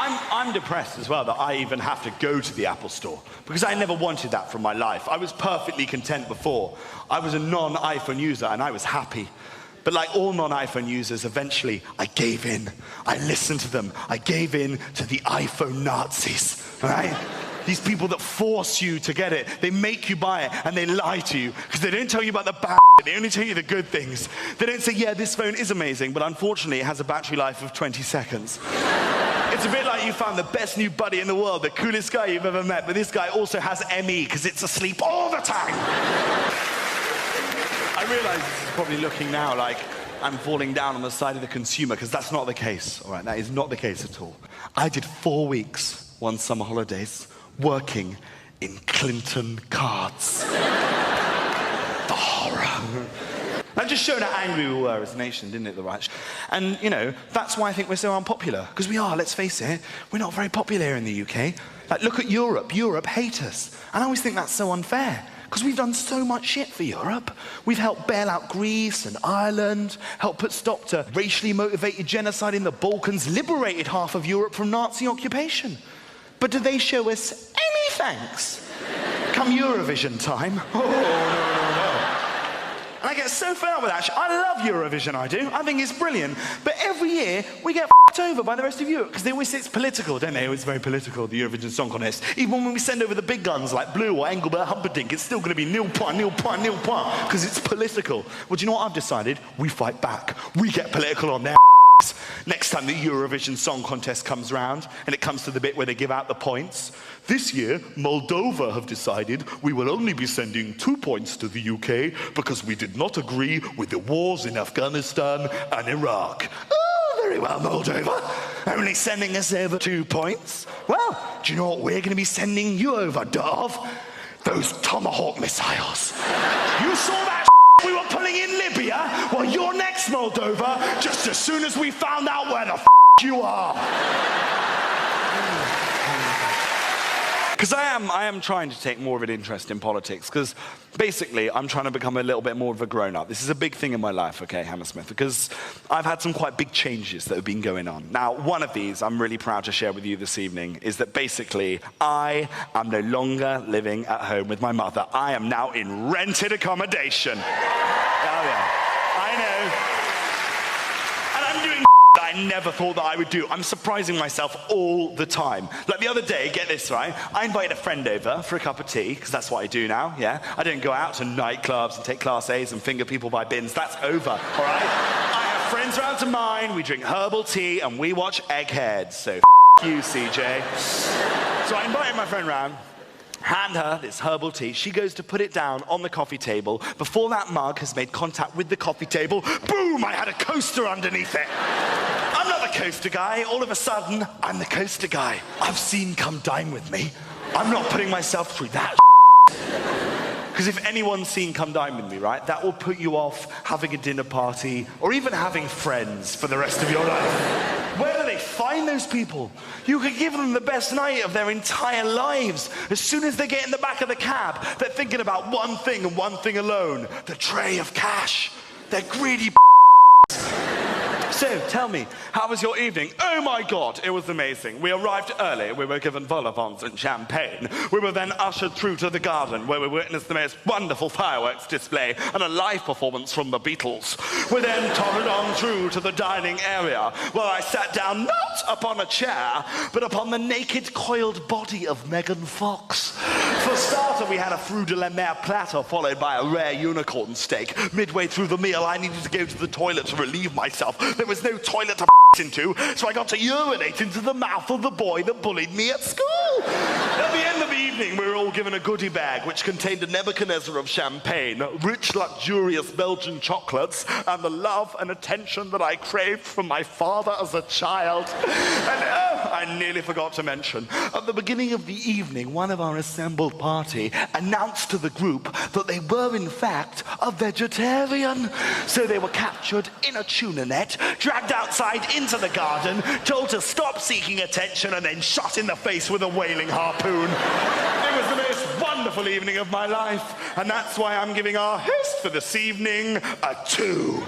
I'm depressed as well that I even have to go to the Apple Store, because I never wanted that from my life. I was perfectly content before. I was a non-iPhone user and I was happy. But like all non-iPhone users, eventually I gave in. I listened to them. I gave in to the iPhone Nazis, all right? These people that force you to get it. They make you buy it and they lie to you because they don't tell you about the bad shit. They only tell you the good things. They don't say, yeah, this phone is amazing, but unfortunately it has a battery life of 20 seconds. It's a bit like you found the best new buddy in the world, the coolest guy you've ever met, but this guy also has ME because it's asleep all the time. I realize this is probably looking now like I'm falling down on the side of the consumer, because that's not the case, all right? That is not the case at all. I did 4 weeks, one summer holidays, working in Clinton cards. The horror. That just showed how angry we were as a nation, didn't it, the right? And, you know, that's why I think we're so unpopular. Because we are, let's face it, we're not very popular here in the UK. Like, look at Europe. Europe hate us. And I always think that's so unfair. Because we've done so much shit for Europe. We've helped bail out Greece and Ireland, helped put stop to racially motivated genocide in the Balkans, liberated half of Europe from Nazi occupation. But do they show us any thanks? Come Eurovision time. Oh, no. And I get so fed up with that. I love Eurovision, I do. I think it's brilliant. But every year, we get f***ed over by the rest of Europe, because they always say it's political, don't they? It's very political, the Eurovision Song Contest. Even when we send over the big guns like Blue or Engelbert Humperdinck, it's still going to be nil point, because it's political. Well, do you know what I've decided? We fight back. We get political on their next time the Eurovision Song Contest comes round, and it comes to the bit where they give out the points. This year, Moldova have decided we will only be sending 2 points to the UK because we did not agree with the wars in Afghanistan and Iraq. Oh, very well, Moldova. Only sending us over 2 points. Well, do you know what we're going to be sending you over, Dov? Those Tomahawk missiles. You saw that we were pulling in Libya? Well, you're next, Moldova, just as soon as we found out where the you are. Because I am trying to take more of an interest in politics, because basically I'm trying to become a little bit more of a grown-up. This is a big thing in my life, okay, Hammersmith, because I've had some quite big changes that have been going on. Now, one of these I'm really proud to share with you this evening is that basically I am no longer living at home with my mother. I am now in rented accommodation. Oh yeah, I know. And I'm doing that I never thought that I would do. I'm surprising myself all the time. Like the other day, get this right, I invited a friend over for a cup of tea, because that's what I do now, yeah? I don't go out to nightclubs and take Class A's and finger people by bins. That's over, all right? I have friends round to mine, we drink herbal tea, and we watch Eggheads. So you, CJ. So I invited my friend round, hand her this herbal tea. She goes to put it down on the coffee table. Before that mug has made contact with the coffee table, boom, I had a coaster underneath it. I'm not the coaster guy. All of a sudden, I'm the coaster guy. I've seen Come Dine With Me. I'm not putting myself through that. Because if anyone's seen Come Dine With Me, right, that will put you off having a dinner party or even having friends for the rest of your life. Where do they find those people? You could give them the best night of their entire lives. As soon as they get in the back of the cab, they're thinking about one thing and one thing alone: the tray of cash. They're greedy. So, tell me, how was your evening? Oh my God, it was amazing. We arrived early, we were given vol au vents and champagne. We were then ushered through to the garden, where we witnessed the most wonderful fireworks display and a live performance from the Beatles. We then toddled on through to the dining area, where I sat down not upon a chair, but upon the naked, coiled body of Megan Fox. For starter, we had a fruit de la mer platter, followed by a rare unicorn steak. Midway through the meal, I needed to go to the toilet to relieve myself. There was no toilet to into, so I got to urinate into the mouth of the boy that bullied me at school. At the end of the evening, we were all given a goodie bag which contained a Nebuchadnezzar of champagne, rich, luxurious Belgian chocolates, and the love and attention that I craved from my father as a child. And I nearly forgot to mention, at the beginning of the evening, one of our assembled party announced to the group that they were, in fact, a vegetarian. So they were captured in a tuna net, dragged outside into the garden, told to stop seeking attention, and then shot in the face with a whaling harpoon. It was the most wonderful evening of my life, and that's why I'm giving our host for this evening a 2.